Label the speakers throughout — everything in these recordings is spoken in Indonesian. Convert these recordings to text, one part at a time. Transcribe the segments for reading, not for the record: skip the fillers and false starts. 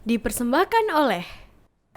Speaker 1: Dipersembahkan oleh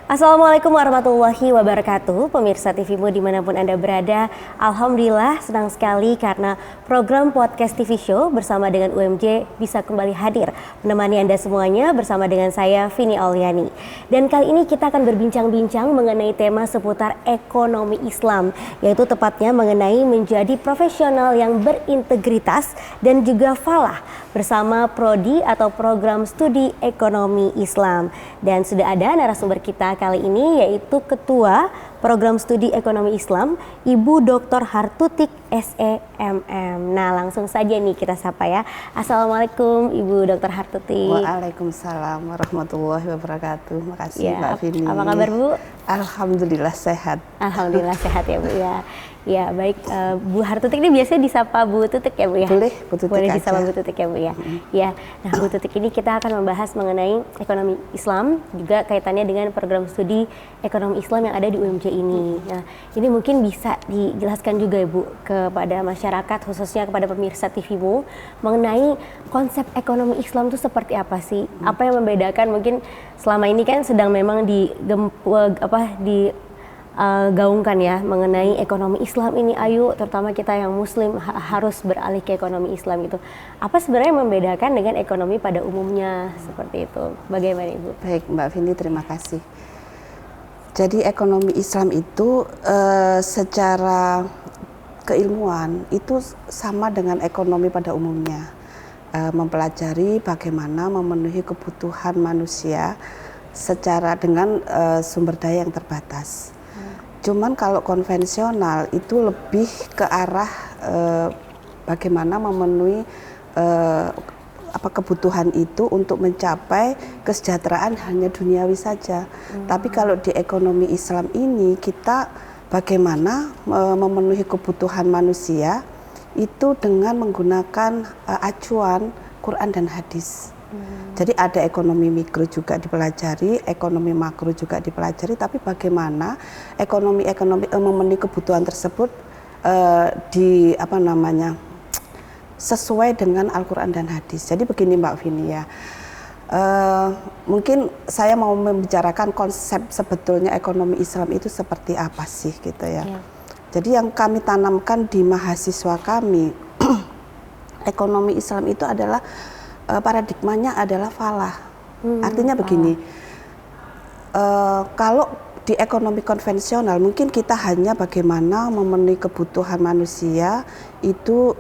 Speaker 2: Assalamualaikum warahmatullahi wabarakatuh, pemirsa TVmu dimanapun Anda berada. Alhamdulillah senang sekali karena program podcast TV Show bersama dengan UMJ bisa kembali hadir menemani Anda semuanya bersama dengan saya Vini Auliani. Dan kali ini kita akan berbincang-bincang mengenai tema seputar ekonomi Islam, yaitu tepatnya mengenai menjadi profesional yang berintegritas dan juga falah bersama Prodi atau Program Studi Ekonomi Islam. Dan sudah ada narasumber kita kali ini yaitu Ketua Program Studi Ekonomi Islam, Ibu Dr. Hartutik SEMM. Nah, langsung saja nih kita sapa ya. Assalamualaikum Ibu Dr. Hartutik.
Speaker 3: Waalaikumsalam warahmatullahi wabarakatuh. Makasih
Speaker 2: Ya,
Speaker 3: Mbak Vini.
Speaker 2: apa kabar Bu?
Speaker 3: Alhamdulillah sehat.
Speaker 2: Alhamdulillah sehat ya Bu ya. Ya baik, Bu Hartutik ini biasanya disapa Bu Tutik ya Bu ya?
Speaker 3: Boleh, Bu Tutik
Speaker 2: Boleh
Speaker 3: aja.
Speaker 2: disapa Bu Tutik ya Bu ya? Ya, nah Bu Tutik ini kita akan membahas mengenai ekonomi Islam, juga kaitannya dengan program studi ekonomi Islam yang ada di UMJ ini. Nah, ini mungkin bisa dijelaskan juga ya Bu kepada masyarakat, khususnya kepada pemirsa TVmu, mengenai konsep ekonomi Islam itu seperti apa sih? Apa yang membedakan, mungkin selama ini kan sedang memang gaungkan ya mengenai ekonomi Islam ini, ayo terutama kita yang muslim harus beralih ke ekonomi Islam itu. Apa sebenarnya yang membedakan dengan ekonomi pada umumnya seperti itu? Bagaimana Ibu?
Speaker 3: Baik Mbak Vini, terima kasih. Jadi ekonomi Islam itu secara keilmuan itu sama dengan ekonomi pada umumnya. Mempelajari bagaimana memenuhi kebutuhan manusia secara dengan sumber daya yang terbatas. Cuman kalau konvensional itu lebih ke arah bagaimana memenuhi kebutuhan itu untuk mencapai kesejahteraan hanya duniawi saja. Tapi kalau di ekonomi Islam ini kita bagaimana memenuhi kebutuhan manusia itu dengan menggunakan acuan Quran dan hadis. Jadi ada ekonomi mikro juga dipelajari, ekonomi makro juga dipelajari, tapi bagaimana ekonomi memenuhi kebutuhan tersebut sesuai dengan Al-Quran dan hadis. Jadi begini Mbak Vini ya, mungkin saya mau membicarakan konsep sebetulnya ekonomi Islam itu seperti apa sih gitu ya. Jadi yang kami tanamkan di mahasiswa kami, ekonomi Islam itu adalah paradigmanya adalah falah. Artinya begini, kalau di ekonomi konvensional mungkin kita hanya bagaimana memenuhi kebutuhan manusia itu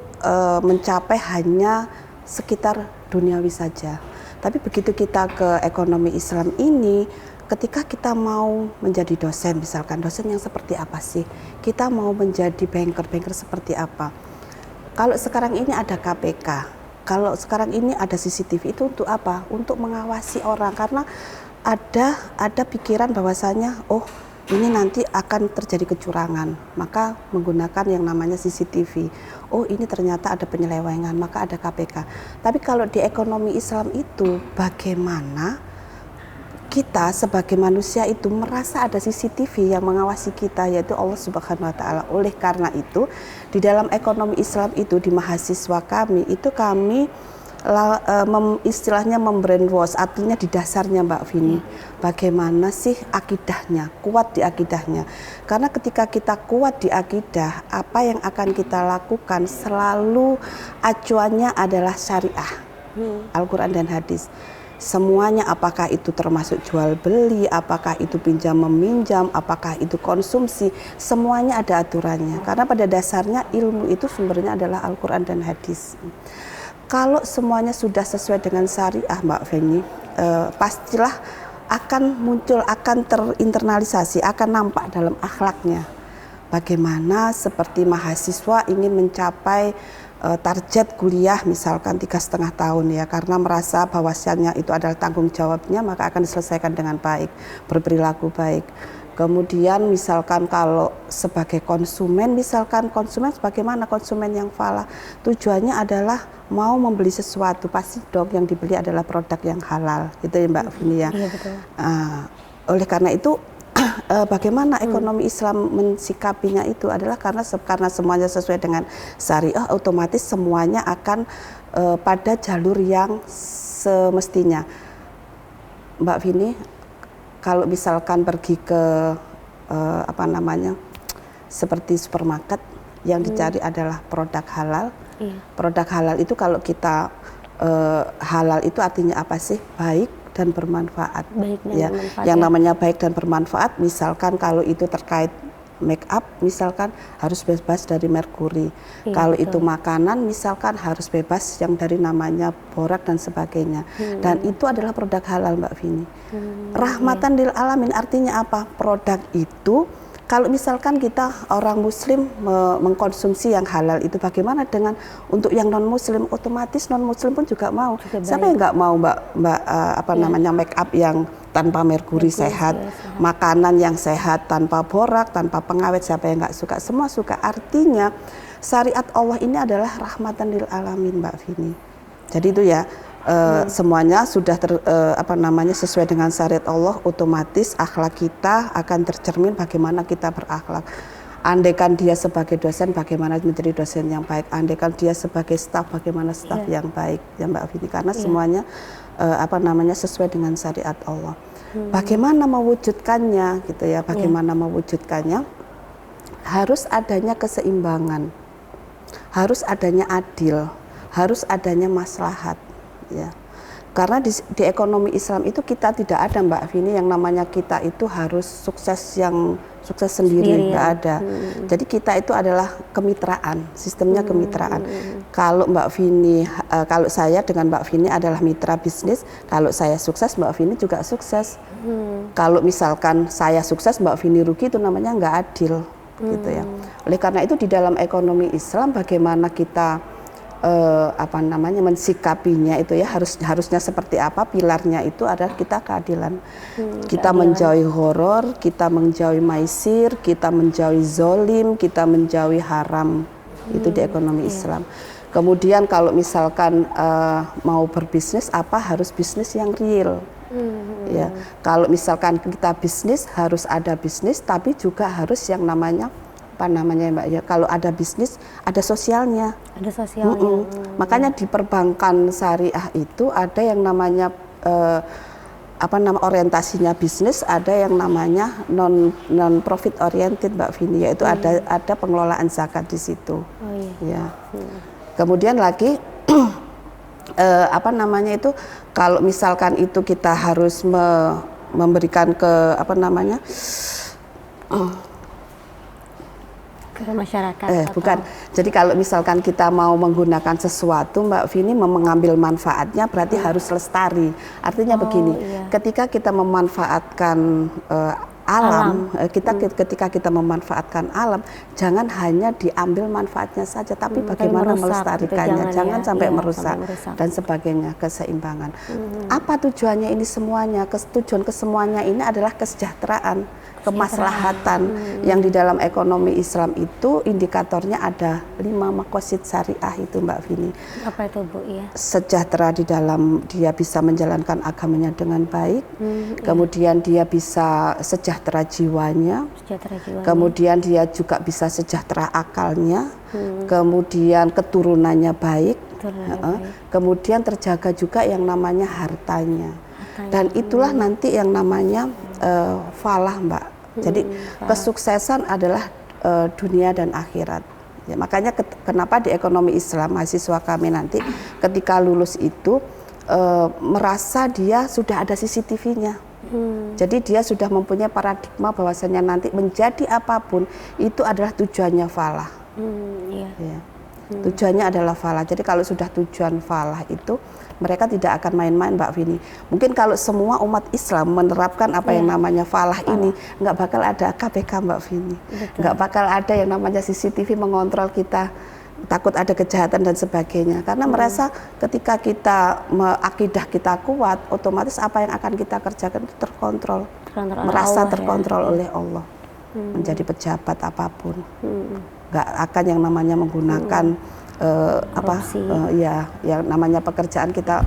Speaker 3: mencapai hanya sekitar duniawi saja. Tapi begitu kita ke ekonomi Islam ini, ketika kita mau menjadi dosen, misalkan dosen yang seperti apa sih? Kita mau menjadi banker seperti apa? Kalau sekarang ini ada KPK, kalau sekarang ini ada CCTV, itu untuk apa? Untuk mengawasi orang, karena ada pikiran bahwasanya oh ini nanti akan terjadi kecurangan, maka menggunakan yang namanya CCTV. Oh ini ternyata ada penyelewengan, maka ada KPK. Tapi kalau di ekonomi Islam itu bagaimana kita sebagai manusia itu merasa ada CCTV yang mengawasi kita, yaitu Allah Subhanahu wa Ta'ala. Oleh karena itu di dalam ekonomi Islam itu di mahasiswa kami itu kami istilahnya membrainwash, artinya di dasarnya Mbak Vini, bagaimana sih akidahnya, kuat di akidahnya. Karena ketika kita kuat di akidah, apa yang akan kita lakukan selalu acuannya adalah syariah, Al-Quran dan hadis. Semuanya, apakah itu termasuk jual beli, apakah itu pinjam meminjam, apakah itu konsumsi, semuanya ada aturannya. Karena pada dasarnya ilmu itu sumbernya adalah Al-Quran dan hadis. Kalau semuanya sudah sesuai dengan syariah Mbak Feni, pastilah akan muncul, akan terinternalisasi, akan nampak dalam akhlaknya. Bagaimana seperti mahasiswa ingin mencapai target kuliah misalkan 3,5 tahun ya, karena merasa bahwasannya itu adalah tanggung jawabnya, maka akan diselesaikan dengan baik, berperilaku baik. Kemudian misalkan kalau sebagai konsumen, misalkan konsumen bagaimana konsumen yang falah, tujuannya adalah mau membeli sesuatu, pasti dong yang dibeli adalah produk yang halal, gitu ya Mbak Vini ya.
Speaker 2: Iya betul.
Speaker 3: Oleh karena itu bagaimana ekonomi Islam mensikapinya itu adalah karena semuanya sesuai dengan syariah, otomatis semuanya akan pada jalur yang semestinya. Mbak Vini, kalau misalkan pergi ke seperti supermarket, yang dicari adalah produk halal. Produk halal itu kalau kita halal itu artinya apa sih? Baik dan bermanfaat.
Speaker 2: Baik dan
Speaker 3: ya.
Speaker 2: bermanfaat,
Speaker 3: Yang
Speaker 2: ya.
Speaker 3: namanya baik dan bermanfaat, misalkan kalau itu terkait make up, misalkan harus bebas dari merkuri. Kalau
Speaker 2: betul.
Speaker 3: itu makanan, misalkan harus bebas yang dari namanya borak dan sebagainya. Dan itu adalah produk halal, Mbak Vini. Rahmatan lil alamin artinya apa? Produk itu kalau misalkan kita orang muslim mengkonsumsi yang halal itu, bagaimana dengan untuk yang non muslim? Otomatis non muslim pun juga mau. Siapa yang nggak mau namanya make up yang tanpa merkuri sehat, makanan yang sehat tanpa borak, tanpa pengawet, siapa yang nggak suka? Semua suka. Artinya syariat Allah ini adalah rahmatan lil alamin, Mbak Vini. Jadi itu ya, semuanya sudah sesuai dengan syariat Allah, otomatis akhlak kita akan tercermin bagaimana kita berakhlak. Andaikan dia sebagai dosen, bagaimana menjadi dosen yang baik. Andaikan dia sebagai staf, bagaimana staf yang baik, ya Mbak Vini. Karena semuanya sesuai dengan syariat Allah. Bagaimana mewujudkannya, gitu ya? Bagaimana mewujudkannya? Harus adanya keseimbangan, harus adanya adil, harus adanya maslahat. Ya, karena di ekonomi Islam itu kita tidak ada, Mbak Vini, yang namanya kita itu harus sukses sendiri, nggak ada. Jadi kita itu adalah kemitraan, sistemnya kemitraan. Kalau Mbak Vini, kalau saya dengan Mbak Vini adalah mitra bisnis, kalau saya sukses, Mbak Vini juga sukses. Kalau misalkan saya sukses, Mbak Vini rugi, itu namanya nggak adil, gitu ya. Oleh karena itu di dalam ekonomi Islam bagaimana kita mensikapinya itu ya, harusnya seperti apa, pilarnya itu adalah kita keadilan. Kita menjauhi horor, kita menjauhi maisir, kita menjauhi zolim, kita menjauhi haram. Itu di ekonomi Islam. Kemudian kalau misalkan mau berbisnis, harus bisnis yang real. Ya, kalau misalkan kita bisnis, harus ada bisnis, tapi juga harus yang namanya Mbak ya, kalau ada bisnis ada sosialnya.
Speaker 2: Ada sosialnya.
Speaker 3: Makanya di perbankan syariah itu ada yang namanya orientasinya bisnis, ada yang namanya non profit oriented, Mbak Vini, yaitu ada pengelolaan zakat di situ. Ya. Kemudian lagi kalau misalkan itu kita harus memberikan ke
Speaker 2: ke masyarakat.
Speaker 3: Bukan. Jadi kalau misalkan kita mau menggunakan sesuatu, Mbak Vini, mengambil manfaatnya berarti harus lestari. Artinya begini, ketika kita memanfaatkan alam. Ketika kita memanfaatkan alam, jangan hanya diambil manfaatnya saja, tapi bagaimana melestarikannya, jangan sampai merusak dan sebagainya, keseimbangan. Apa tujuannya ini semuanya? Tujuan kesemuanya ini adalah kesejahteraan, kemaslahatan. Yang di dalam ekonomi Islam itu indikatornya ada 5 maqasid syariah itu, Mbak Vini.
Speaker 2: Apa itu, Bu? Ya.
Speaker 3: Sejahtera di dalam dia bisa menjalankan agamanya dengan baik, kemudian dia bisa sejahtera jiwanya, kemudian dia juga bisa sejahtera akalnya, kemudian keturunannya baik, kemudian terjaga juga yang namanya hartanya. Dan itulah nanti yang namanya falah, Mbak. Jadi kesuksesan adalah dunia dan akhirat. Ya, makanya kenapa di ekonomi Islam mahasiswa kami nanti ketika lulus itu merasa dia sudah ada CCTV-nya. Jadi dia sudah mempunyai paradigma bahwasanya nanti menjadi apapun itu adalah tujuannya falah. Ya. Tujuannya adalah falah. Jadi kalau sudah tujuan falah itu mereka tidak akan main-main, Mbak Vini. Mungkin kalau semua umat Islam menerapkan apa yang namanya falah ini, nggak bakal ada KPK, Mbak Vini. Nggak bakal ada yang namanya CCTV mengontrol kita, takut ada kejahatan dan sebagainya. Karena merasa ketika kita akidah kita kuat, otomatis apa yang akan kita kerjakan itu terkontrol. Merasa
Speaker 2: Allah,
Speaker 3: terkontrol oleh Allah. Menjadi pejabat apapun. Nggak akan yang namanya menggunakan yang namanya pekerjaan kita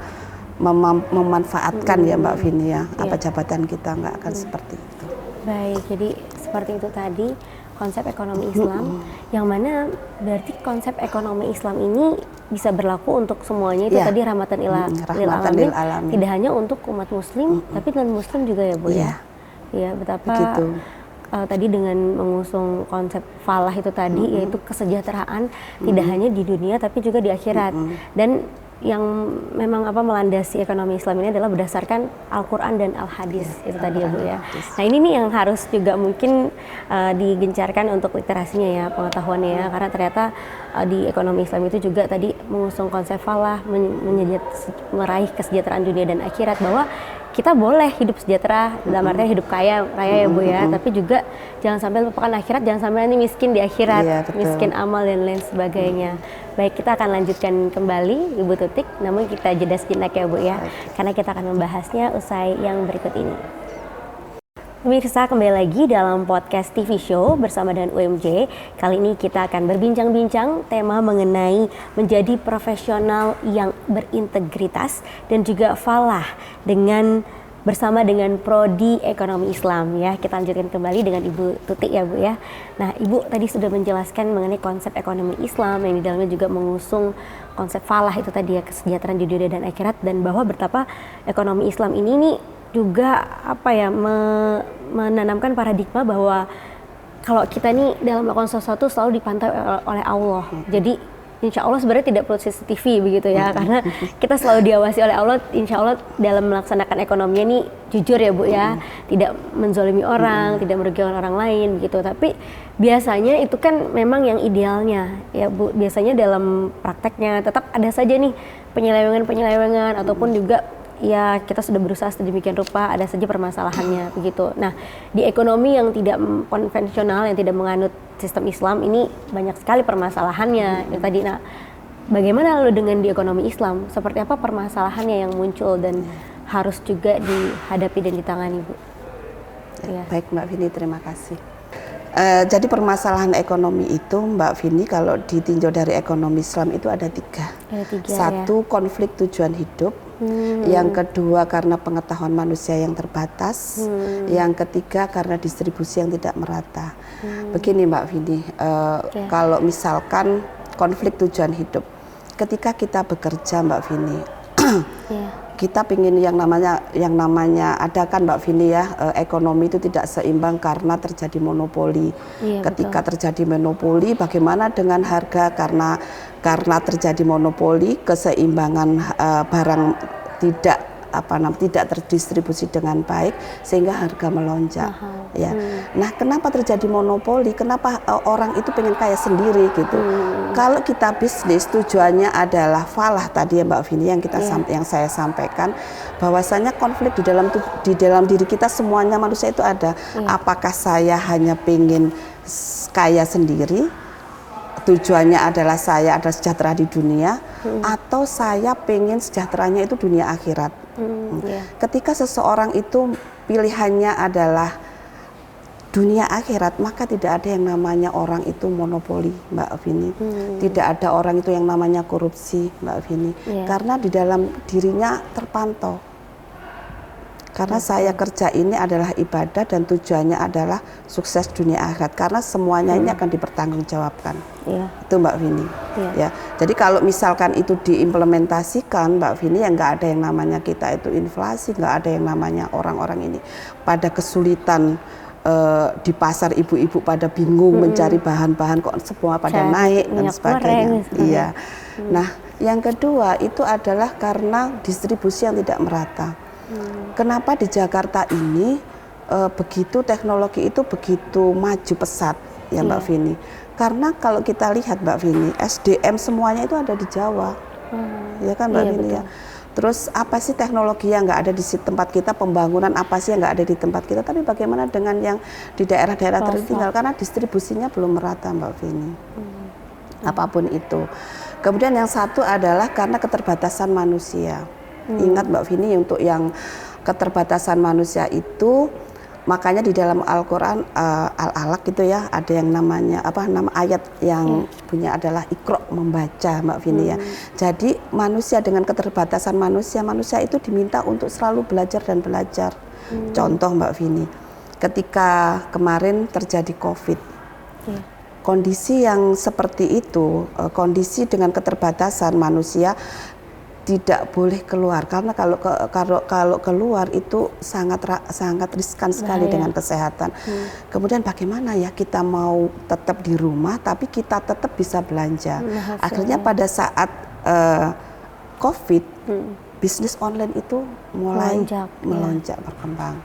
Speaker 3: memanfaatkan ya, Mbak Vini ya, apa jabatan kita, nggak akan seperti itu.
Speaker 2: Baik, jadi seperti itu tadi konsep ekonomi Islam, yang mana berarti konsep ekonomi Islam ini bisa berlaku untuk semuanya itu tadi rahmatan lil alamin, tidak hanya untuk umat muslim, tapi non muslim juga ya Bu ya. Ya, betapa tadi dengan mengusung konsep falah itu tadi, yaitu kesejahteraan tidak hanya di dunia tapi juga di akhirat. Dan yang memang melandasi ekonomi Islam ini adalah berdasarkan Al-Quran dan Al-Hadis itu tadi ya Bu ya. Nah ini nih yang harus juga mungkin digencarkan untuk literasinya ya, pengetahuannya ya, karena ternyata di ekonomi Islam itu juga tadi mengusung konsep falah, meraih kesejahteraan dunia dan akhirat, bahwa kita boleh hidup sejahtera dalam artian hidup kaya ya Bu ya, tapi juga jangan sampai lupakan akhirat, jangan sampai nanti miskin di akhirat, miskin amal dan lain sebagainya. Baik, kita akan lanjutkan kembali Ibu Tutik, namun kita jeda sejenak ya Bu ya, karena kita akan membahasnya usai yang berikut ini. Pemirsa, kembali lagi dalam podcast TV Show bersama dengan UMJ. Kali ini kita akan berbincang-bincang tema mengenai menjadi profesional yang berintegritas dan juga falah bersama dengan Prodi Ekonomi Islam ya. Kita lanjutkan kembali dengan Ibu Tutik ya Bu ya. Nah Ibu tadi sudah menjelaskan mengenai konsep ekonomi Islam yang di dalamnya juga mengusung konsep falah itu tadi ya, kesejahteraan di dunia dan akhirat, dan bahwa betapa ekonomi Islam ini nih juga menanamkan paradigma bahwa kalau kita nih dalam melakukan sesuatu selalu dipantau oleh Allah. Jadi insya Allah sebenarnya tidak perlu CCTV begitu ya, karena kita selalu diawasi oleh Allah. Insya Allah dalam melaksanakan ekonominya nih jujur ya Bu ya, tidak menzolimi orang, tidak merugikan orang lain begitu. Tapi biasanya itu kan memang yang idealnya ya Bu. Biasanya dalam prakteknya tetap ada saja nih penyelewengan ataupun juga ya kita sudah berusaha sedemikian rupa, ada saja permasalahannya begitu. Nah di ekonomi yang tidak konvensional, yang tidak menganut sistem Islam ini banyak sekali permasalahannya itu tadi. Nah bagaimana lalu dengan di ekonomi Islam, seperti apa permasalahannya yang muncul dan harus juga dihadapi dan ditangani Bu? Ya.
Speaker 3: Baik Mbak Vini, terima kasih. Jadi permasalahan ekonomi itu Mbak Vini kalau ditinjau dari ekonomi Islam itu ada tiga. Satu, konflik tujuan hidup. Yang kedua karena pengetahuan manusia yang terbatas. Yang ketiga karena distribusi yang tidak merata. Begini Mbak Vini, kalau misalkan konflik tujuan hidup, ketika kita bekerja Mbak Vini, kita ingin yang namanya ada kan Mbak Vini ya, ekonomi itu tidak seimbang karena terjadi monopoli. Ketika terjadi monopoli, bagaimana dengan harga? Karena terjadi monopoli, keseimbangan barang tidak terdistribusi dengan baik sehingga harga melonjak. Ya. Nah, kenapa terjadi monopoli? Kenapa orang itu pengen kaya sendiri gitu? Kalau kita bisnis tujuannya adalah falah tadi ya Mbak Vini yang saya sampaikan, bahwasanya konflik di dalam diri kita semuanya manusia itu ada. Apakah saya hanya pengen kaya sendiri? Tujuannya adalah saya ada sejahtera di dunia, atau saya pengen sejahteranya itu dunia akhirat. Ketika seseorang itu pilihannya adalah dunia akhirat, maka tidak ada yang namanya orang itu monopoli Mbak Vini. Tidak ada orang itu yang namanya korupsi Mbak Vini, karena di dalam dirinya terpantau. Karena saya kerja ini adalah ibadah dan tujuannya adalah sukses dunia akhirat, karena semuanya ini akan dipertanggungjawabkan. Itu Mbak Vini. Ya, jadi kalau misalkan itu diimplementasikan Mbak Vini, ya nggak ada yang namanya kita itu inflasi, nggak ada yang namanya orang-orang ini pada kesulitan di pasar, ibu-ibu pada bingung mencari bahan-bahan, kok semua pada naik dan sebagainya. Iya. Nah, yang kedua itu adalah karena distribusi yang tidak merata. Kenapa di Jakarta ini begitu teknologi itu begitu maju pesat ya Mbak Vini? Karena kalau kita lihat Mbak Vini, SDM semuanya itu ada di Jawa, ya kan Mbak Vini ya. Terus apa sih teknologi yang nggak ada di tempat kita, pembangunan apa sih yang nggak ada di tempat kita? Tapi bagaimana dengan yang di daerah-daerah tertinggal? Karena distribusinya belum merata Mbak Vini. Apapun itu. Kemudian yang satu adalah karena keterbatasan manusia. Ingat Mbak Vini, untuk yang keterbatasan manusia itu, makanya di dalam Al-Quran Al-Alaq gitu ya, ada yang namanya nama ayat yang punya adalah Iqra, membaca Mbak Vini ya. Jadi manusia dengan keterbatasan manusia itu diminta untuk selalu belajar dan belajar. Contoh Mbak Vini, ketika kemarin terjadi COVID
Speaker 2: Iya.
Speaker 3: Kondisi yang seperti itu, kondisi dengan keterbatasan manusia tidak boleh keluar, karena kalau keluar itu sangat riskan sekali
Speaker 2: Bahaya.
Speaker 3: dengan kesehatan. Kemudian bagaimana ya kita mau tetap di rumah tapi kita tetap bisa belanja.
Speaker 2: Hasilnya.
Speaker 3: Akhirnya pada saat COVID, bisnis online itu mulai melonjak berkembang.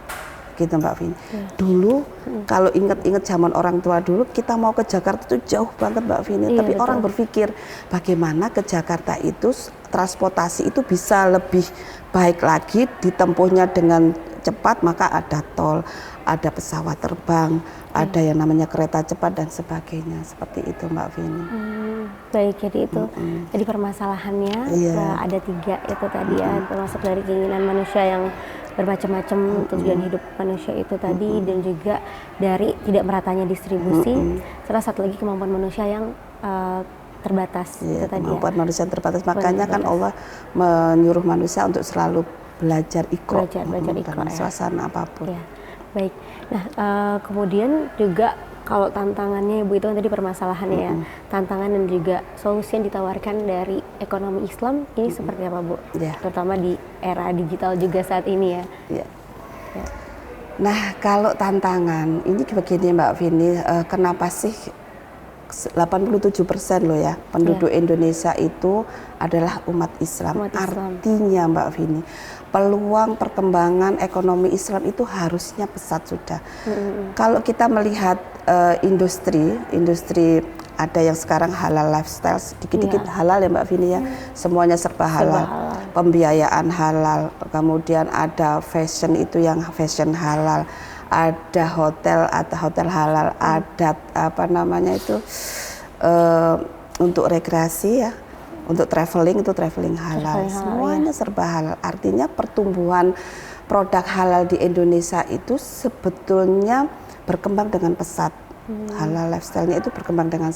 Speaker 3: Gitu Mbak Vini. Dulu kalau ingat-ingat zaman orang tua dulu, kita mau ke Jakarta itu jauh banget Mbak Vini. Tapi
Speaker 2: betul.
Speaker 3: orang berpikir bagaimana ke Jakarta itu transportasi itu bisa lebih baik lagi, ditempuhnya dengan cepat, maka ada tol, ada pesawat terbang, ada yang namanya kereta cepat dan sebagainya. Seperti itu Mbak Vini.
Speaker 2: Baik, jadi itu jadi permasalahannya ada 3 itu tadi ya, termasuk dari keinginan manusia yang bermacam-macam, tujuan hidup manusia itu tadi, dan juga dari tidak meratanya distribusi. Salah satu lagi kemampuan manusia yang terbatas. Itu tadi
Speaker 3: kemampuan manusia terbatas. Makanya kan Allah menyuruh manusia untuk selalu belajar iqra, dalam suasana apapun.
Speaker 2: Ya. Baik. Nah, kemudian juga kalau tantangannya Ibu itu kan tadi permasalahannya ya, tantangan dan juga solusi yang ditawarkan dari ekonomi Islam ini seperti apa Bu? Terutama di era digital juga saat ini ya.
Speaker 3: Nah, kalau tantangan ini begini Mbak Vini, kenapa sih 87% loh ya penduduk Indonesia itu adalah umat Islam. Artinya Mbak Vini, peluang perkembangan ekonomi Islam itu harusnya pesat sudah. Kalau kita melihat industri ada yang sekarang halal lifestyle, dikit-dikit halal ya Mbak Vini ya, semuanya serba halal. Pembiayaan halal, kemudian ada fashion itu yang fashion halal, ada hotel atau hotel halal, ada apa namanya itu untuk rekreasi ya, untuk traveling itu traveling halal, semuanya serba halal. Artinya pertumbuhan produk halal di Indonesia itu sebetulnya berkembang dengan pesat. Halal lifestyle-nya itu berkembang dengan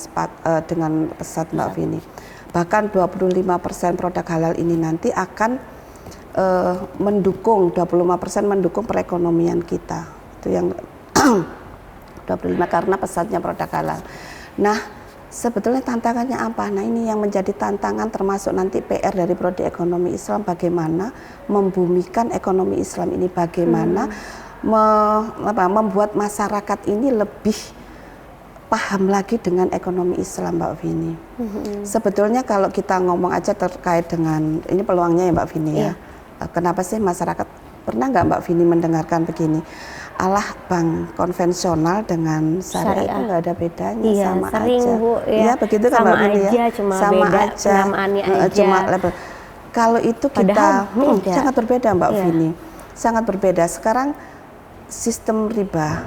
Speaker 3: pesat Mbak Vini. Bahkan 25% produk halal ini nanti akan mendukung, 25% mendukung perekonomian kita. Itu yang 25 karena pesatnya produk halal. Nah, sebetulnya tantangannya apa? Nah, ini yang menjadi tantangan termasuk nanti PR dari Prodi Ekonomi Islam, bagaimana membumikan ekonomi Islam ini, bagaimana membuat masyarakat ini lebih paham lagi dengan ekonomi Islam Mbak Vini. Sebetulnya kalau kita ngomong aja terkait dengan ini peluangnya ya Mbak Vini ya. Kenapa sih masyarakat, pernah nggak Mbak Vini mendengarkan begini? Allah bank konvensional dengan syariah itu nggak ada bedanya, sama
Speaker 2: sering,
Speaker 3: aja.
Speaker 2: Bu,
Speaker 3: ya begitu kan Mbak Vini ya.
Speaker 2: Sama aja, penamaannya aja.
Speaker 3: Kalau itu kita sangat berbeda Mbak Vini. Sangat berbeda. Sekarang sistem riba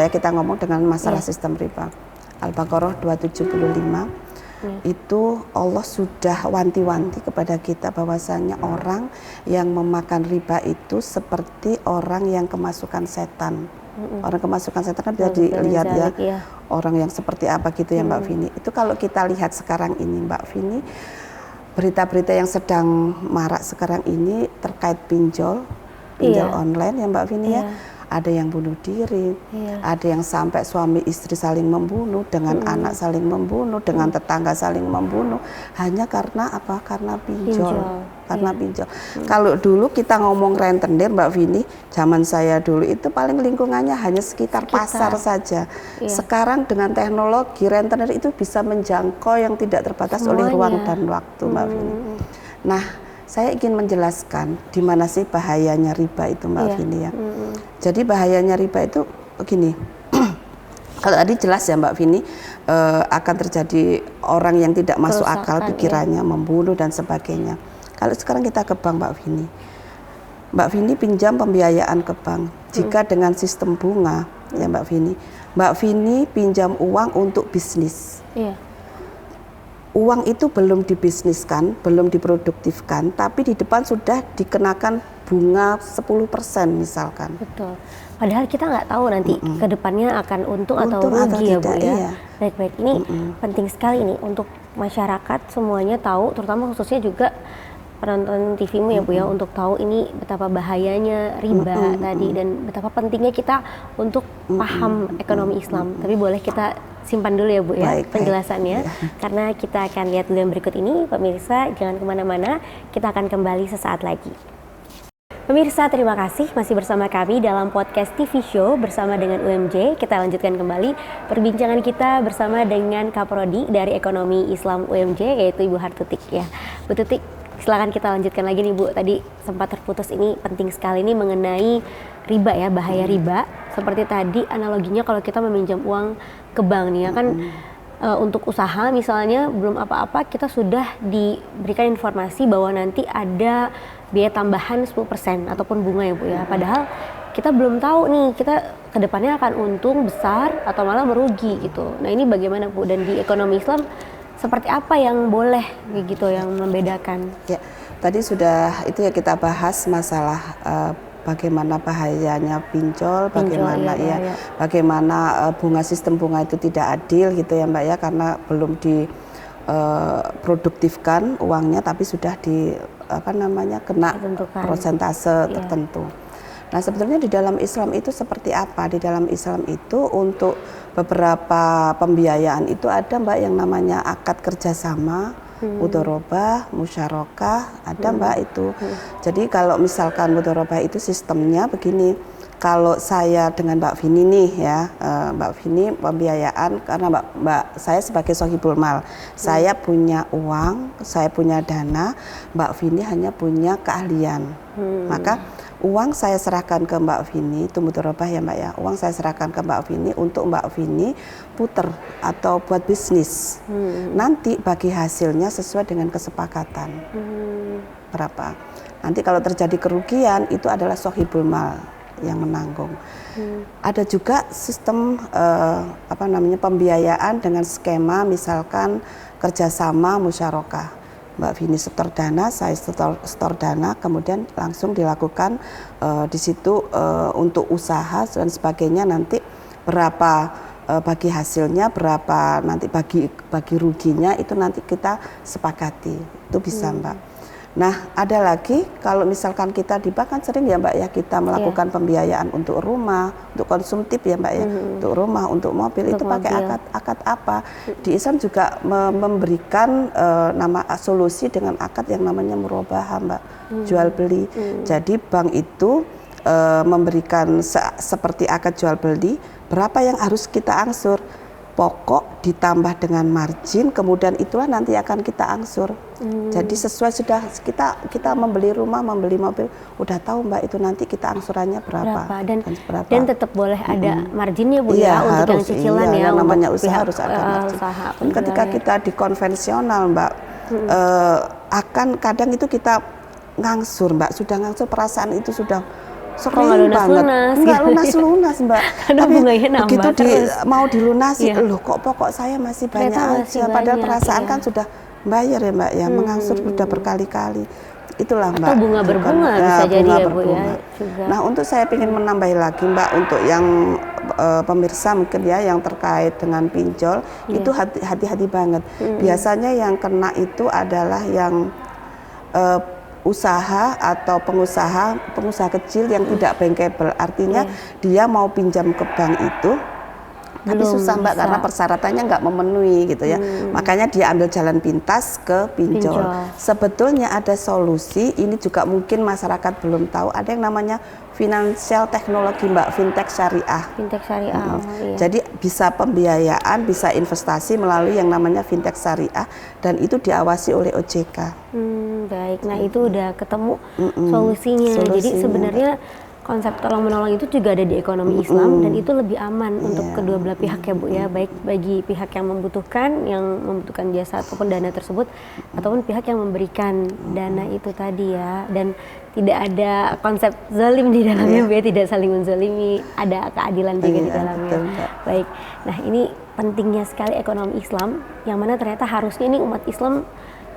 Speaker 3: ya, kita ngomong dengan masalah sistem riba. Al-Baqarah 275 itu Allah sudah wanti-wanti kepada kita bahwasanya orang yang memakan riba itu seperti orang yang kemasukan setan. Orang kemasukan setan kan bisa dilihat ya, orang yang seperti apa gitu ya Mbak Vini. Itu kalau kita lihat sekarang ini Mbak Vini, berita-berita yang sedang marak sekarang ini terkait pinjol online ya Mbak Vini ya. Ada yang bunuh diri, ada yang sampai suami istri saling membunuh, dengan anak saling membunuh, dengan tetangga saling membunuh, hanya karena apa? Karena pinjol. Karena pinjol. Kalau dulu kita ngomong rentenir Mbak Vini, zaman saya dulu itu paling lingkungannya hanya sekitar pasar saja. Sekarang dengan teknologi rentenir itu bisa menjangkau yang tidak terbatas oleh ruang dan waktu Mbak Vini. Nah, saya ingin menjelaskan di mana sih bahayanya riba itu Mbak Vini ya. Jadi bahayanya riba itu begini. Kalau tadi jelas ya Mbak Vini, akan terjadi orang yang tidak masuk akal pikirannya, membunuh dan sebagainya. Kalau sekarang kita ke bank Mbak Vini. Mbak Vini pinjam pembiayaan ke bank. Jika dengan sistem bunga ya Mbak Vini pinjam uang untuk bisnis. Uang itu belum dibisniskan, belum diproduktifkan, tapi di depan sudah dikenakan bunga 10% misalkan.
Speaker 2: Betul. Padahal kita nggak tahu nanti ke depannya akan untung atau rugi ya Bu ya. Baik-baik, ini penting sekali nih untuk masyarakat semuanya tahu, terutama khususnya juga penonton TV-mu ya Bu ya, untuk tahu ini betapa bahayanya riba tadi dan betapa pentingnya kita untuk paham ekonomi Islam. Tapi boleh kita simpan dulu ya Bu ya
Speaker 3: Baik,
Speaker 2: penjelasannya,
Speaker 3: baik.
Speaker 2: karena kita akan lihat dulu yang berikut ini. Pemirsa jangan kemana-mana, kita akan kembali sesaat lagi. Pemirsa, terima kasih masih bersama kami dalam podcast TV Show bersama dengan UMJ. Kita lanjutkan kembali perbincangan kita bersama dengan Kaprodi dari Ekonomi Islam UMJ, yaitu Ibu Hartutik ya. Bu Tutik, silakan kita lanjutkan lagi nih Bu. Tadi sempat terputus, ini penting sekali nih mengenai riba ya, bahaya riba. Seperti tadi analoginya kalau kita meminjam uang ke bank nih ya kan, untuk usaha misalnya belum apa-apa kita sudah diberikan informasi bahwa nanti ada biaya tambahan 10% ataupun bunga ya Bu ya. Padahal kita belum tahu nih kita kedepannya akan untung besar atau malah merugi gitu. Nah ini bagaimana Bu, dan di ekonomi Islam seperti apa yang boleh gitu yang membedakan?
Speaker 3: Ya, tadi sudah itu ya kita bahas masalah bagaimana bahayanya pinjol, bagaimana bagaimana bunga, sistem bunga itu tidak adil gitu ya Mbak ya, karena belum diproduktifkan uangnya tapi sudah kena persentase tertentu. Nah sebetulnya di dalam Islam itu seperti apa? Di dalam Islam itu untuk beberapa pembiayaan itu ada Mbak yang namanya akad kerjasama, mudharabah, musyarakah, ada Mbak itu. Jadi kalau misalkan mudharabah itu sistemnya begini, kalau saya dengan Mbak Vini nih ya, Mbak Vini pembiayaan karena Mbak saya sebagai sohibul mal, saya punya uang, saya punya dana, Mbak Vini hanya punya keahlian, maka uang saya serahkan ke Mbak Vini, itu mudharabah ya Mbak ya, uang saya serahkan ke Mbak Vini untuk Mbak Vini puter atau buat bisnis, nanti bagi hasilnya sesuai dengan kesepakatan berapa. Nanti kalau terjadi kerugian itu adalah sohibul mal yang menanggung. Ada juga sistem pembiayaan dengan skema misalkan kerjasama musyarakah. Mbak Vini setor dana, saya setor dana, kemudian langsung dilakukan di situ untuk usaha dan sebagainya, nanti berapa bagi hasilnya, berapa nanti bagi ruginya itu nanti kita sepakati, itu bisa Mbak. Nah ada lagi kalau misalkan kita di bank kan sering ya Mbak ya kita melakukan pembiayaan untuk rumah, untuk konsumtif ya Mbak ya, untuk rumah, untuk mobil, untuk itu pakai akad apa. Di Islam juga memberikan nama solusi dengan akad yang namanya murabahah Mbak, jual beli. Jadi bank itu memberikan seperti akad jual beli, berapa yang harus kita angsur, pokok ditambah dengan margin, kemudian itulah nanti akan kita angsur. Jadi sesuai sudah kita membeli rumah, membeli mobil, udah tahu Mbak itu nanti kita angsurannya berapa.
Speaker 2: Dan tetap boleh ada marginnya Bu ya, untuk yang cicilan ya,
Speaker 3: yang namanya
Speaker 2: untuk
Speaker 3: usaha harus ada margin. Dan ketika kita di konvensional Mbak, akan kadang itu kita ngangsur Mbak, sudah ngangsur perasaan itu sudah sering banget, nggak lunas Mbak. Tapi begitu mau dilunasi, loh kok pokok saya masih banyak aja, padahal perasaan kan sudah bayar ya Mbak ya, mengangsur sudah berkali-kali. Itulah Mbak.
Speaker 2: Atau bunga berbunga bisa jadi ya Bu ya.
Speaker 3: Nah untuk saya ingin menambah lagi Mbak, untuk yang pemirsa mungkin ya yang terkait dengan pinjol, itu hati-hati banget. Biasanya yang kena itu adalah yang usaha atau pengusaha kecil yang tidak bankable, artinya dia mau pinjam ke bank itu tapi susah Mbak karena persyaratannya nggak memenuhi gitu ya, makanya dia ambil jalan pintas ke pinjol. Sebetulnya ada solusi, ini juga mungkin masyarakat belum tahu, ada yang namanya financial teknologi Mbak, fintech syariah.
Speaker 2: Fintech syariah.
Speaker 3: Jadi bisa pembiayaan, bisa investasi melalui yang namanya fintech syariah, dan itu diawasi oleh OJK.
Speaker 2: Baik, nah itu udah ketemu solusinya. Jadi sebenarnya konsep tolong menolong itu juga ada di ekonomi Islam, dan itu lebih aman untuk kedua belah pihak ya Bu ya, baik bagi pihak yang membutuhkan jasa ataupun dana tersebut, ataupun pihak yang memberikan dana itu tadi ya. Dan tidak ada konsep zalim di dalamnya Bu ya, tidak saling menzalimi, ada keadilan juga di dalamnya. Baik, nah ini pentingnya sekali ekonomi Islam, yang mana ternyata harusnya ini umat Islam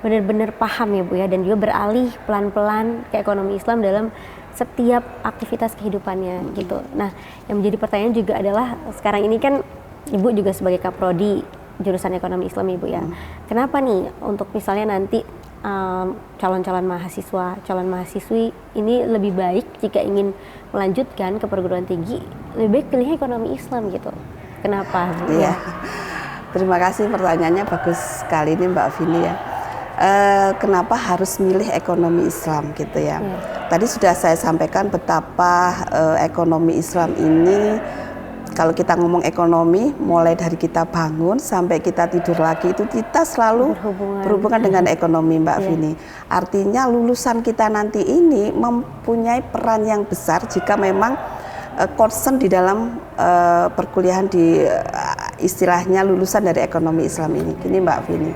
Speaker 2: benar-benar paham ya Bu ya, dan juga beralih pelan-pelan ke ekonomi Islam dalam setiap aktivitas kehidupannya gitu. Nah, yang menjadi pertanyaan juga adalah sekarang ini kan Ibu juga sebagai Kaprodi jurusan ekonomi Islam Ibu ya. Kenapa nih untuk misalnya nanti calon-calon mahasiswa, calon mahasiswi ini lebih baik jika ingin melanjutkan ke perguruan tinggi, lebih baik pilih ekonomi Islam gitu. Kenapa Bu?
Speaker 3: Terima kasih, pertanyaannya bagus sekali ini Mbak Vini ya. Kenapa harus milih ekonomi Islam gitu ya? Tadi sudah saya sampaikan betapa ekonomi Islam ini, kalau kita ngomong ekonomi, mulai dari kita bangun sampai kita tidur lagi itu kita selalu berhubungan dengan ekonomi Mbak Vini. Artinya lulusan kita nanti ini mempunyai peran yang besar jika memang concern di dalam perkuliahan di istilahnya lulusan dari ekonomi Islam ini. Gini Mbak Vini.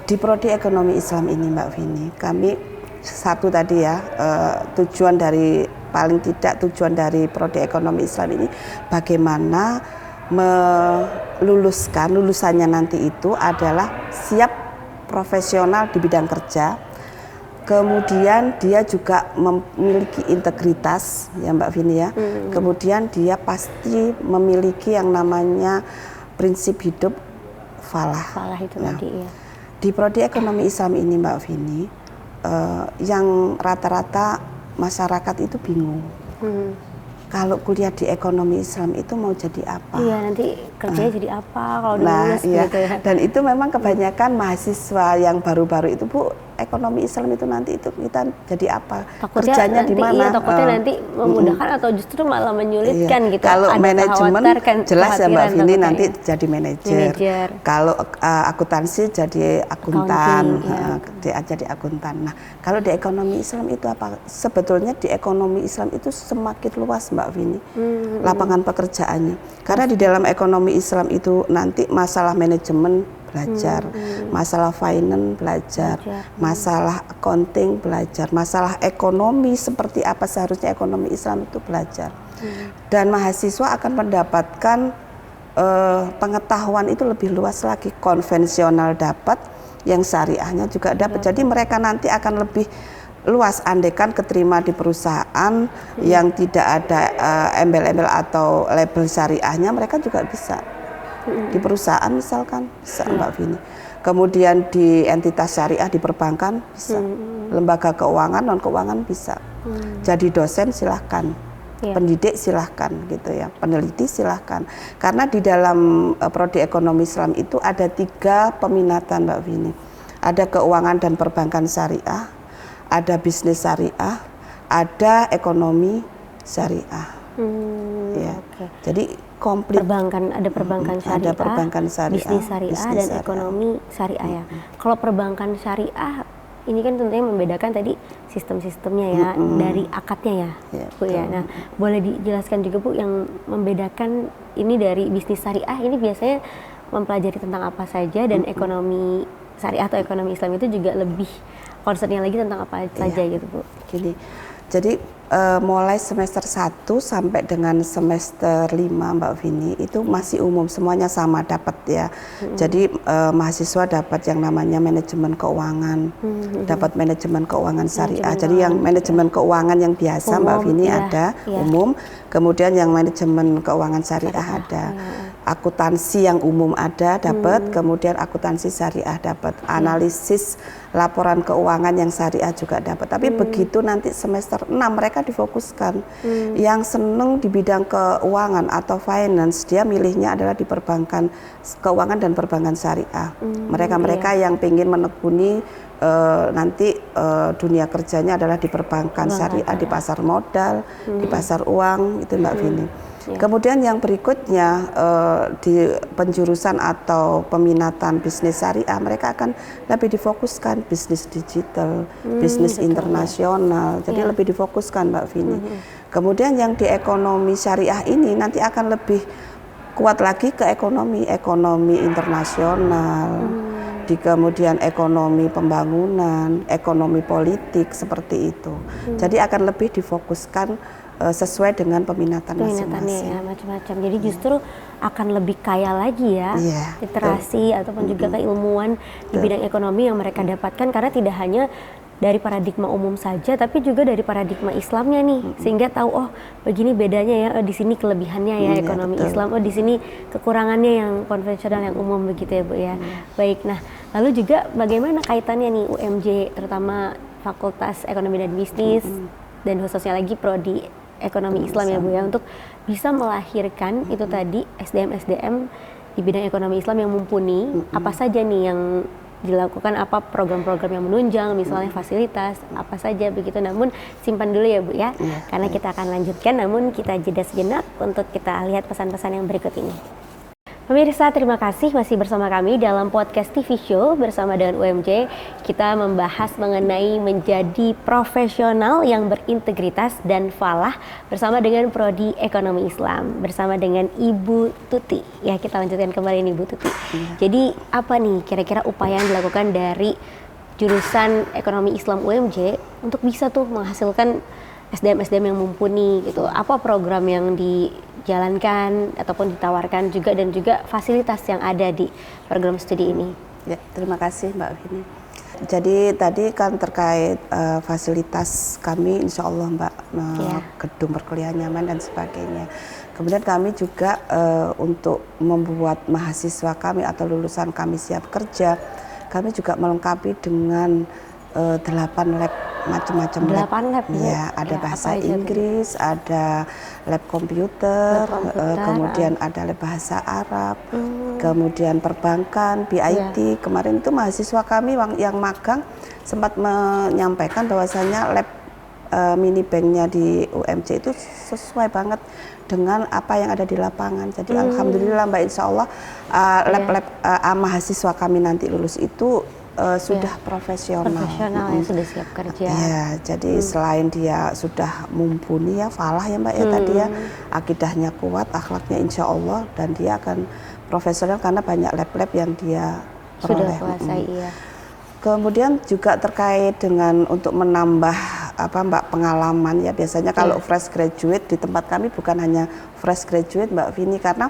Speaker 3: Di prodi ekonomi Islam ini Mbak Vini, kami satu tadi ya, tujuan dari paling tidak tujuan dari prodi ekonomi Islam ini bagaimana lulusannya nanti itu adalah siap profesional di bidang kerja, kemudian dia juga memiliki integritas ya Mbak Vini ya, kemudian dia pasti memiliki yang namanya prinsip hidup falah.
Speaker 2: Falah itu tadi ya.
Speaker 3: Di prodi ekonomi Islam ini Mbak Vini, yang rata-rata masyarakat itu bingung. Kalau kuliah di ekonomi Islam itu mau jadi apa?
Speaker 2: Iya, nanti kerjanya jadi apa kalau udah lulus gitu ya.
Speaker 3: Dan itu memang kebanyakan mahasiswa yang baru-baru itu, Bu, ekonomi Islam itu nanti itu kita jadi apa?
Speaker 2: Takutnya
Speaker 3: kerjanya di mana?
Speaker 2: Iya, takutnya nanti memudahkan atau justru malah menyulitkan gitu.
Speaker 3: Kalau
Speaker 2: Ada
Speaker 3: manajemen
Speaker 2: kan,
Speaker 3: jelas ya Mbak Vini nanti
Speaker 2: ya.
Speaker 3: jadi manajer. Kalau akuntansi jadi akuntan, dia jadi akuntan. Nah, kalau di ekonomi Islam itu apa? Sebetulnya di ekonomi Islam itu semakin luas Mbak Vini, lapangan pekerjaannya. Karena di dalam ekonomi Islam itu nanti masalah manajemen belajar, masalah finance belajar, masalah accounting belajar, masalah ekonomi seperti apa seharusnya ekonomi Islam itu belajar. Dan mahasiswa akan mendapatkan pengetahuan itu lebih luas lagi, konvensional dapat, yang syariahnya juga dapat. Jadi mereka nanti akan lebih luas, andaikan keterima di perusahaan yang tidak ada embel-embel atau label syariahnya, mereka juga bisa. Di perusahaan misalkan bisa Mbak Vini. Kemudian di entitas syariah, di perbankan bisa. Lembaga keuangan, non keuangan bisa. Jadi dosen silahkan, pendidik silahkan gitu ya, peneliti silahkan. Karena di dalam prodi ekonomi Islam itu ada 3 peminatan Mbak Vini. Ada keuangan dan perbankan syariah, ada bisnis syariah, ada ekonomi syariah. Jadi komplit.
Speaker 2: Ada perbankan syariah,
Speaker 3: ada perbankan syariah,
Speaker 2: bisnis syariah, dan ekonomi syariah ya. Kalau perbankan syariah ini kan tentunya membedakan tadi sistem-sistemnya ya, dari akadnya ya, Bu ya. Nah, boleh dijelaskan juga Bu yang membedakan ini dari bisnis syariah ini biasanya mempelajari tentang apa saja, dan ekonomi syariah atau ekonomi Islam itu juga lebih concernnya lagi tentang apa saja gitu Bu.
Speaker 3: Jadi mulai semester 1 sampai dengan semester 5 Mbak Vini itu masih umum, semuanya sama dapat ya. Jadi mahasiswa dapat yang namanya manajemen keuangan, dapat manajemen keuangan syariah. Jadi yang manajemen keuangan yang biasa umum, Mbak Vini ada umum, kemudian yang manajemen keuangan syariah ada. Akuntansi yang umum ada dapat, kemudian akuntansi syariah dapat, analisis laporan keuangan yang syariah juga dapat. Tapi begitu nanti semester 6 mereka difokuskan. Yang seneng di bidang keuangan atau finance, dia milihnya adalah di perbankan keuangan dan perbankan syariah. Mereka-mereka yang ingin menekuni nanti dunia kerjanya adalah di perbankan syariah, di pasar modal, di pasar uang, itu Mbak Vini. Kemudian yang berikutnya di penjurusan atau peminatan bisnis syariah, mereka akan lebih difokuskan bisnis digital, bisnis internasional, jadi lebih difokuskan Mbak Vini. Kemudian yang di ekonomi syariah ini nanti akan lebih kuat lagi ke ekonomi internasional, di kemudian ekonomi pembangunan, ekonomi politik seperti itu. Jadi akan lebih difokuskan sesuai dengan peminatan masing-masing.
Speaker 2: Ya, macam-macam. Jadi justru akan lebih kaya lagi ya, literasi ataupun juga keilmuan di bidang ekonomi yang mereka dapatkan, karena tidak hanya dari paradigma umum saja, tapi juga dari paradigma Islamnya nih, sehingga tahu oh begini bedanya ya, di sini kelebihannya ya ekonomi Islam, oh di sini kekurangannya yang konvensional yang umum begitu ya Bu ya. Baik, nah lalu juga bagaimana kaitannya nih UMJ, terutama Fakultas Ekonomi dan Bisnis dan khususnya lagi prodi ekonomi Islam ya Bu ya, untuk bisa melahirkan itu tadi SDM di bidang ekonomi Islam yang mumpuni. Apa saja nih yang dilakukan, apa program-program yang menunjang, misalnya fasilitas, apa saja begitu. Namun simpan dulu ya Bu ya, karena kita akan lanjutkan, namun kita jeda sejenak untuk kita lihat pesan-pesan yang berikut ini. Pemirsa, terima kasih masih bersama kami dalam podcast TV Show bersama dengan UMJ. Kita membahas mengenai menjadi profesional yang berintegritas dan falah bersama dengan Prodi Ekonomi Islam bersama dengan Ibu Tuti. Ya, kita lanjutkan kembali nih Bu Tuti. Jadi apa nih kira-kira upaya yang dilakukan dari jurusan Ekonomi Islam UMJ untuk bisa tuh menghasilkan SDM yang mumpuni gitu? Apa program yang dijalankan ataupun ditawarkan juga, dan juga fasilitas yang ada di program studi ini?
Speaker 3: Ya, terima kasih Mbak Vini. Jadi tadi kan terkait fasilitas kami, insya Allah Mbak, gedung perkuliahan nyaman dan sebagainya. Kemudian kami juga untuk membuat mahasiswa kami atau lulusan kami siap kerja, kami juga melengkapi dengan 8 lab, macam-macam
Speaker 2: lab.
Speaker 3: Ya, ada bahasa Inggris, ada lab komputer, kemudian ada lab bahasa Arab, kemudian perbankan, BIT. Kemarin itu mahasiswa kami yang magang sempat menyampaikan bahwasanya lab mini banknya di UMJ itu sesuai banget dengan apa yang ada di lapangan. Jadi alhamdulillah Mbak, insya Allah lab-lab mahasiswa kami nanti lulus itu sudah profesional
Speaker 2: ya, sudah siap kerja.
Speaker 3: Ya, jadi selain dia sudah mumpuni ya, falah ya Mbak ya tadi ya, akidahnya kuat, akhlaknya insya Allah, dan dia akan profesional karena banyak lab-lab yang dia
Speaker 2: sudah
Speaker 3: peroleh.
Speaker 2: kuasai. Iya.
Speaker 3: Kemudian juga terkait dengan untuk menambah apa Mbak pengalaman ya, biasanya kalau fresh graduate di tempat kami bukan hanya fresh graduate Mbak Vini, karena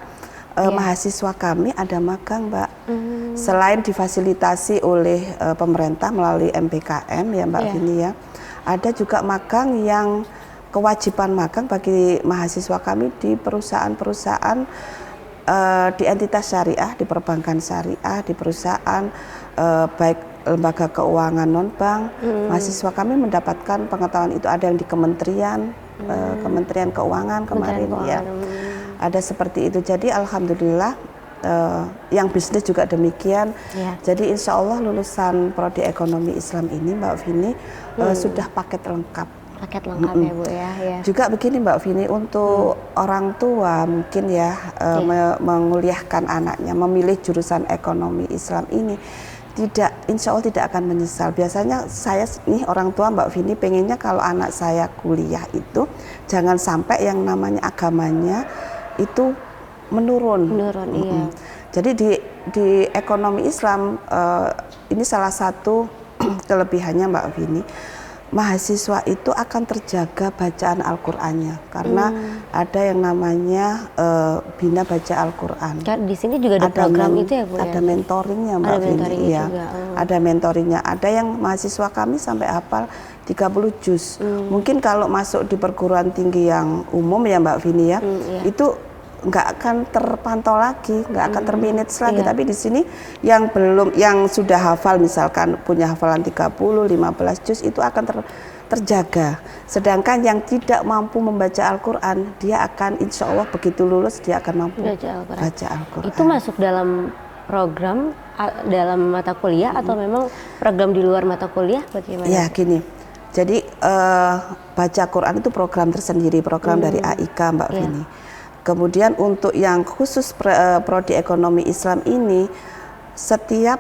Speaker 3: mahasiswa kami ada magang Mbak. Selain difasilitasi oleh pemerintah melalui MPKM ya Mbak Vini ya, ada juga magang yang kewajiban magang bagi mahasiswa kami di perusahaan-perusahaan, di entitas syariah, di perbankan syariah, di perusahaan baik lembaga keuangan non-bank. Mahasiswa kami mendapatkan pengetahuan itu, ada yang di kementerian, Kementerian Keuangan kemarin ya. Ada seperti itu. Jadi alhamdulillah yang bisnis juga demikian. Jadi insya Allah lulusan Prodi Ekonomi Islam ini Mbak Vini sudah paket lengkap.
Speaker 2: Paket lengkap ya Bu ya.
Speaker 3: Juga begini Mbak Vini, untuk orang tua mungkin ya menguliahkan anaknya, memilih jurusan Ekonomi Islam ini, insya Allah tidak akan menyesal. Biasanya saya nih orang tua Mbak Vini pengennya kalau anak saya kuliah itu jangan sampai yang namanya agamanya itu menurun.
Speaker 2: Iya.
Speaker 3: Jadi di ekonomi Islam ini salah satu kelebihannya Mbak Vini, mahasiswa itu akan terjaga bacaan Al-Qur'annya karena ada yang namanya Bina Baca Al-Qur'an.
Speaker 2: Di sini juga ada program itu ya Bu ya?
Speaker 3: Ada mentoringnya Mbak Vini. Ya. Ada mentoringnya. Ada yang mahasiswa kami sampai hafal 30 juz. Mungkin kalau masuk di perguruan tinggi yang umum ya Mbak Vini ya, itu nggak akan terpantau lagi, nggak akan termanage lagi. Tapi di sini yang sudah hafal, misalkan punya hafalan 30, 15 juz, itu akan terjaga. Sedangkan yang tidak mampu membaca Al-Quran, dia akan insya Allah begitu lulus dia akan mampu baca Al-Quran.
Speaker 2: Itu masuk dalam program dalam mata kuliah atau memang program di luar mata kuliah, bagaimana?
Speaker 3: Ya gini, jadi baca Quran itu program tersendiri, program dari AIK Mbak Vini. Kemudian untuk yang khusus Prodi Ekonomi Islam ini, setiap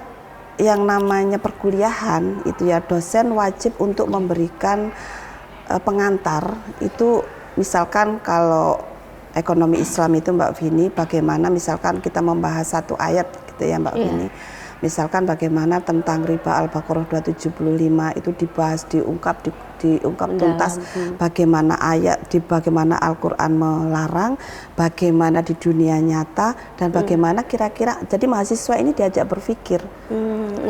Speaker 3: yang namanya perkuliahan itu ya dosen wajib untuk memberikan pengantar. Itu misalkan kalau ekonomi Islam itu Mbak Vini, bagaimana misalkan kita membahas satu ayat gitu ya Mbak Vini. Misalkan bagaimana tentang riba Al-Baqarah 275 itu dibahas, diungkap tuntas, bagaimana bagaimana Al-Quran melarang, bagaimana di dunia nyata, dan bagaimana kira-kira, jadi mahasiswa ini diajak berpikir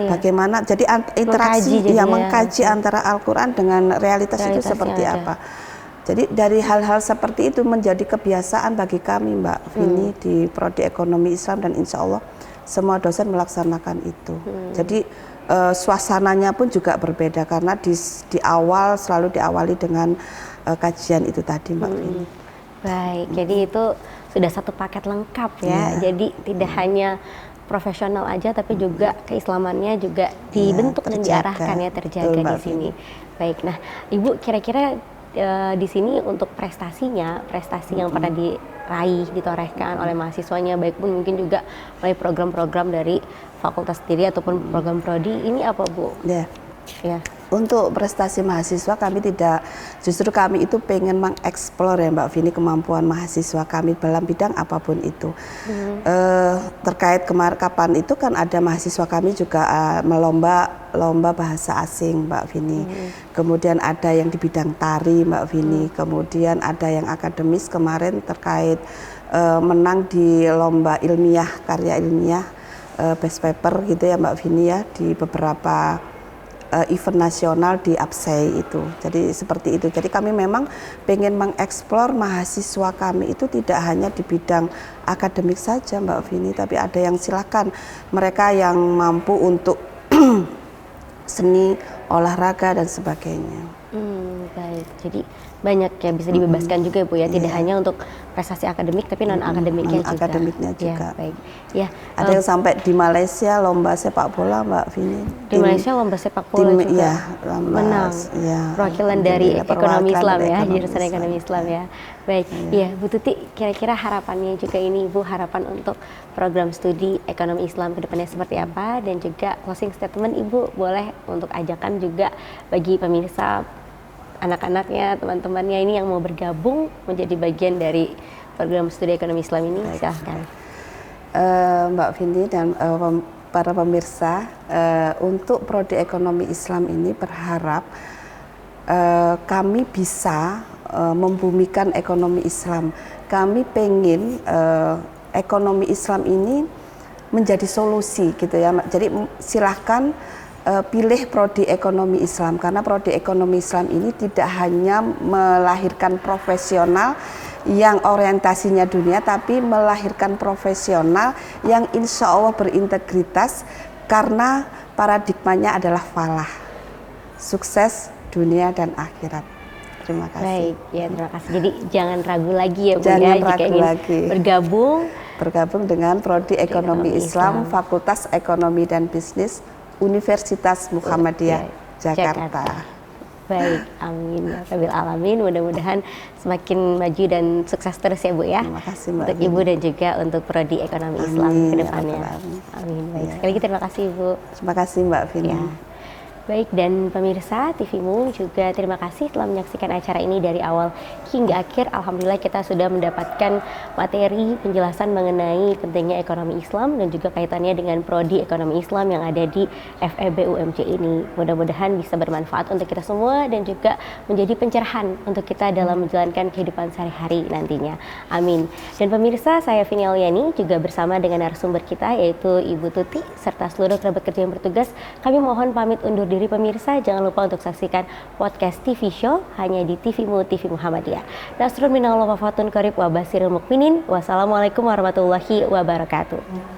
Speaker 3: bagaimana, jadi interaksi mengkaji antara Al-Quran dengan realitas itu seperti apa. Jadi dari hal-hal seperti itu menjadi kebiasaan bagi kami Mbak Vini di Prodi Ekonomi Islam, dan insya Allah semua dosen melaksanakan itu. Jadi suasananya pun juga berbeda karena di awal selalu diawali dengan kajian itu tadi Mbak Vini.
Speaker 2: Baik, jadi itu sudah satu paket lengkap ya.
Speaker 3: Iya.
Speaker 2: Jadi tidak hanya profesional aja, tapi juga keislamannya juga dibentuk dan
Speaker 3: terjaga.
Speaker 2: diarahkan ya, terjaga
Speaker 3: Betul,
Speaker 2: di
Speaker 3: Mbak
Speaker 2: sini.
Speaker 3: Vini.
Speaker 2: Baik, nah Ibu kira-kira di sini untuk prestasinya, prestasi yang pernah diraih, ditorehkan oleh mahasiswanya, baik pun mungkin juga melalui program-program dari fakultas sendiri ataupun program prodi, ini apa Bu?
Speaker 3: Ya.
Speaker 2: Ya.
Speaker 3: Untuk prestasi mahasiswa kami tidak, justru kami itu pengen mengeksplor ya Mbak Vini kemampuan mahasiswa kami dalam bidang apapun itu. Terkait kapan itu kan ada mahasiswa kami juga lomba bahasa asing Mbak Vini. Kemudian ada yang di bidang tari Mbak Vini. Kemudian ada yang akademis kemarin terkait menang di lomba ilmiah, karya ilmiah, best paper gitu ya Mbak Vini ya, di beberapa event nasional di APSEI itu. Jadi seperti itu. Jadi kami memang pengen mengeksplor mahasiswa kami itu tidak hanya di bidang akademik saja Mbak Vini, tapi ada yang silakan mereka yang mampu untuk seni, olahraga dan sebagainya.
Speaker 2: Baik, jadi banyak ya bisa dibebaskan juga ya Bu ya, tidak hanya untuk prestasi akademik tapi non akademiknya juga.
Speaker 3: Akademiknya juga.
Speaker 2: Ya, baik. Ya,
Speaker 3: Ada yang sampai di Malaysia lomba sepak bola Mbak Vini.
Speaker 2: di Malaysia lomba sepak bola juga
Speaker 3: ya, lomba,
Speaker 2: menang.
Speaker 3: Ya,
Speaker 2: Perwakilan dari ekonomi Islam ya, jurusan
Speaker 3: Islam.
Speaker 2: ekonomi Islam ya. Baik, ya Bu Tuti, kira-kira harapannya juga ini Ibu, harapan untuk program studi ekonomi Islam ke depannya seperti apa, dan juga closing statement Ibu boleh untuk ajakan juga bagi pemirsa, anak-anaknya, teman-temannya ini yang mau bergabung menjadi bagian dari program studi ekonomi Islam ini.
Speaker 3: Baik.
Speaker 2: Silahkan.
Speaker 3: Mbak Vindi dan para pemirsa, untuk prodi ekonomi Islam ini berharap kami bisa membumikan ekonomi Islam. Kami pengen ekonomi Islam ini menjadi solusi gitu ya. Jadi silahkan pilih prodi ekonomi Islam, karena prodi ekonomi Islam ini tidak hanya melahirkan profesional yang orientasinya dunia, tapi melahirkan profesional yang insya Allah berintegritas, karena paradigmanya adalah falah, sukses dunia dan akhirat. Terima kasih.
Speaker 2: Baik, ya terima kasih. Jadi jangan ragu lagi ya Bu
Speaker 3: Jangan
Speaker 2: ya,
Speaker 3: ragu
Speaker 2: jika ingin
Speaker 3: lagi.
Speaker 2: bergabung
Speaker 3: dengan prodi ekonomi Islam,
Speaker 2: Islam.
Speaker 3: Fakultas Ekonomi dan Bisnis Universitas Muhammadiyah Jakarta.
Speaker 2: Baik, amin ya rabbil alamin. Mudah-mudahan semakin maju dan sukses terus ya Bu ya.
Speaker 3: Terima kasih Mbak
Speaker 2: untuk Ibu dan juga untuk prodi ekonomi Islam
Speaker 3: Amin,
Speaker 2: ke
Speaker 3: ya
Speaker 2: depannya.
Speaker 3: Rabbal Alamin.
Speaker 2: Amin. Baik,
Speaker 3: Ya.
Speaker 2: sekali lagi terima kasih Ibu.
Speaker 3: Terima kasih Mbak Vini.
Speaker 2: Ya. Baik, dan pemirsa TV Mu juga terima kasih telah menyaksikan acara ini dari awal hingga akhir. Alhamdulillah kita sudah mendapatkan materi penjelasan mengenai pentingnya ekonomi Islam dan juga kaitannya dengan prodi ekonomi Islam yang ada di FEB UMJ ini. Mudah-mudahan bisa bermanfaat untuk kita semua dan juga menjadi pencerahan untuk kita dalam menjalankan kehidupan sehari-hari nantinya. Amin. Dan pemirsa, saya Vini Auliani juga bersama dengan narasumber kita yaitu Ibu Tuti serta seluruh kerabat kerja yang bertugas. Kami mohon pamit undur diri pemirsa. Jangan lupa untuk saksikan podcast TV Show hanya di TV Muhammadiyah. Nasrun minallah wa fatun qarib wa basirul mukminin. Wassalamualaikum warahmatullahi wabarakatuh.